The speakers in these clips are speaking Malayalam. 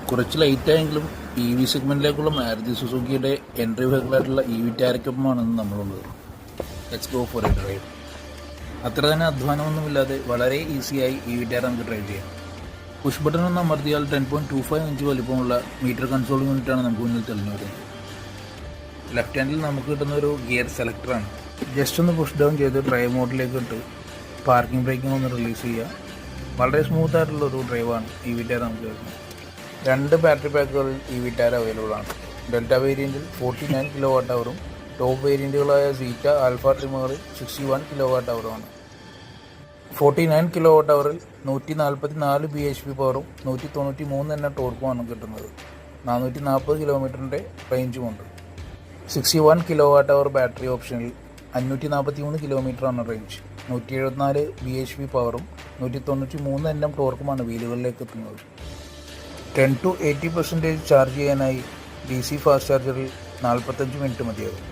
കുറച്ച് ലൈറ്റായെങ്കിലും ഇ വി സെഗ്മെൻറ്റിലേക്കുള്ള മാരുതി സുസുക്കിയുടെ എൻട്രി വെഹിക്കിളായിട്ടുള്ള ഇ വി ടാരക്കൊപ്പമാണ് നമ്മളുള്ളത്. Let's go for a drive. അത്ര തന്നെ അധ്വാനമൊന്നുമില്ലാതെ വളരെ ഈസിയായി ഇ വി ടാര നമുക്ക് ഡ്രൈവ് ചെയ്യാം. പുഷ് ബട്ടൺ ഒന്ന് അമർത്തിയാൽ 10.25 ഇഞ്ച് വലിപ്പമുള്ള മീറ്റർ കൺസോൾ യൂണിറ്റാണ് നമുക്ക് മുന്നിൽ തെളിഞ്ഞു വരുന്നത്. ലെഫ്റ്റ് ഹാൻഡിൽ നമുക്ക് കിട്ടുന്ന ഒരു ഗിയർ സെലക്ടറാണ്. ജസ്റ്റ് ഒന്ന് പുഷ് ഡൗൺ ചെയ്ത് ഡ്രൈവ് മോഡിലേക്ക് ഇട്ട് പാർക്കിംഗ് ബ്രേക്കിംഗ് ഒന്ന് റിലീസ് ചെയ്യുക. വളരെ സ്മൂത്ത് ആയിട്ടുള്ളൊരു ഡ്രൈവാണ് ഇ വി ടാര നമുക്ക് വരുന്നത്. 2 ബാറ്ററി പാക്കുകളിൽ ഇ വി ടാര അവൈലബിൾ ആണ്. ഡെൽറ്റ വേരിയൻറ്റിൽ 49 കിലോ വാട്ട് അവറും ടോപ്പ് വേരിയൻറ്റുകളായ സീറ്റ, ആൽഫ ട്രിമറിൽ 61 കിലോ വാട്ട് അവറുമാണ്. 49 കിലോ വാട്ട് അവറിൽ 144 bhp പവറും 193 എന്ന ടോർക്കുമാണ് കിട്ടുന്നത്. 440 കിലോമീറ്ററിൻ്റെ റേഞ്ചുമുണ്ട്. 61 കിലോ വാട്ട് അവർ ബാറ്ററി ഓപ്ഷനിൽ 543 കിലോമീറ്ററാണ് റേഞ്ച്. 174 bhp പവറും 193 എണ്ണം ടോർക്കുമാണ് വീലുകളിലേക്ക് എത്തുന്നത്. 10 to 80% ചാർജ് ചെയ്യാനായി ഡി സി ഫാസ്റ്റ് ചാർജറിൽ 45 മിനിറ്റ് മതിയാകും.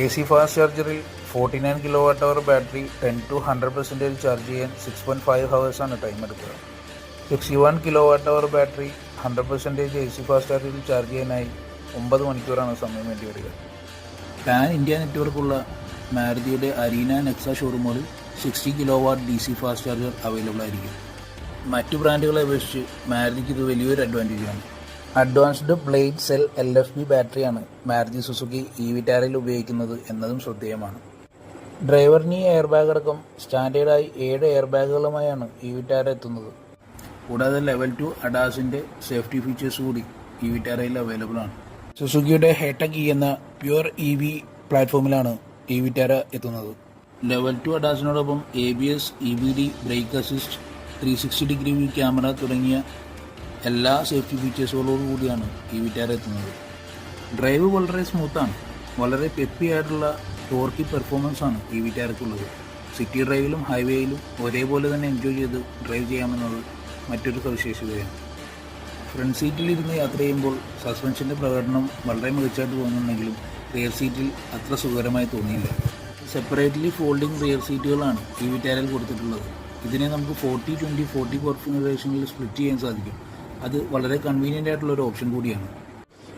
എ സി ഫാസ്റ്റ് ചാർജറിൽ 49 kilowatt hour battery 10 to 100% charge ചെയ്യാൻ 6.5 ഹവേഴ്സാണ് ടൈം എടുക്കുക. 61 kilowatt hour battery 100% A C fast ചാർജറിൽ ചാർജ് ചെയ്യാനായി 9 മണിക്കൂറാണ് സമയം വേണ്ടി വരിക. പാൻ ഇന്ത്യ നെറ്റ്വർക്കുള്ള മാരുതിയുടെ അരീന നെക്സ ഷോറൂമുകളിൽ 60 kilowatt D C fast charger available ആയിരിക്കും. മറ്റു ബ്രാൻഡുകളെ അപേക്ഷിച്ച് മാരുതിക്ക് ഇത് വലിയൊരു അഡ്വാൻറ്റേജാണ്. അഡ്വാൻസ്ഡ് ബ്ലേഡ് സെൽ LFP ബാറ്ററിയാണ് മാരുതി സുസുക്കി ഇ വി ടാരയിൽ ഉപയോഗിക്കുന്നത് എന്നതും ശ്രദ്ധേയമാണ്. ഡ്രൈവറിന് എയർ ബാഗ് അടക്കം സ്റ്റാൻഡേർഡായി 7 എയർ ബാഗുകളുമായാണ് ഇ വി ടാര എത്തുന്നത്. കൂടാതെ ലെവൽ 2 അഡാസിൻ്റെ സേഫ്റ്റി ഫീച്ചേഴ്സ് കൂടി ഇ വി ടാരയിൽ അവൈലബിൾ ആണ്. സുസുക്കിയുടെ ഹെടെക് എന്ന പ്യുവർ ഇ വി പ്ലാറ്റ്ഫോമിലാണ് ഇ വി ടാര എത്തുന്നത്. ലെവൽ 2 അഡാസിനോടൊപ്പം ABS, EBD, brake assist, 360 degree view camera തുടങ്ങിയ എല്ലാ സേഫ്റ്റി ഫീച്ചേഴ്സുകളോടു കൂടിയാണ് ഇ വി ടാര എത്തുന്നത്. ഡ്രൈവ് വളരെ സ്മൂത്താണ്. വളരെ പെപ്പി ആയിട്ടുള്ള ടോർക്കി പെർഫോമൻസാണ് ഇ വി ടാരക്കുള്ളത്. സിറ്റി ഡ്രൈവിലും ഹൈവേയിലും ഒരേപോലെ തന്നെ എൻജോയ് ചെയ്ത് ഡ്രൈവ് ചെയ്യാമെന്നത് മറ്റൊരു സവിശേഷതയാണ്. ഫ്രണ്ട് സീറ്റിൽ ഇരുന്ന് യാത്ര ചെയ്യുമ്പോൾ സസ്പെൻഷൻ്റെ പ്രകടനം വളരെ മികച്ചതായിട്ട് തോന്നുന്നുണ്ടെങ്കിലും റിയർ സീറ്റിൽ അത്ര സുഖകരമായി തോന്നിയില്ല. സെപ്പറേറ്റ്ലി ഫോൾഡിംഗ് റിയർ സീറ്റുകളാണ് ഇ വി ടാരയിൽ കൊടുത്തിട്ടുള്ളത്. ഇതിനെ നമുക്ക് 40-20-40 കോൺഫിഗറേഷനിൽ സ്പ്ലിറ്റ് ചെയ്യാൻ സാധിക്കും. അത് വളരെ കൺവീനിയൻ്റ് ആയിട്ടുള്ള ഒരു ഓപ്ഷൻ കൂടിയാണ്.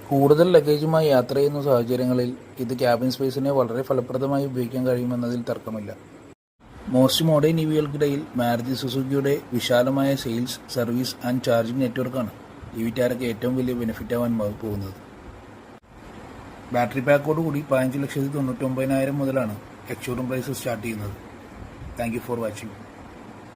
കൂടുതൽ ലഗേജുമായി യാത്ര ചെയ്യുന്ന സാഹചര്യങ്ങളിൽ ഇത് ക്യാബിൻ സ്പേസിനെ വളരെ ഫലപ്രദമായി ഉപയോഗിക്കാൻ കഴിയുമെന്നതിൽ തർക്കമില്ല. മോസ്റ്റ് മോഡേൺ ഇവികൾക്കിടയിൽ മാരുതി സുസുക്കിയുടെ വിശാലമായ സെയിൽസ്, സർവീസ് ആൻഡ് ചാർജിംഗ് നെറ്റ്വർക്കാണ് ഇ വി ടാരയ്ക്ക് ഏറ്റവും വലിയ ബെനിഫിറ്റ് ആവാൻ പോകുന്നത്. ബാറ്ററി പാക്കോട് കൂടി 15,99,000 മുതലാണ് എക്സ് ഷോറൂം പ്രൈസ് സ്റ്റാർട്ട് ചെയ്യുന്നത്. Thank you for watching.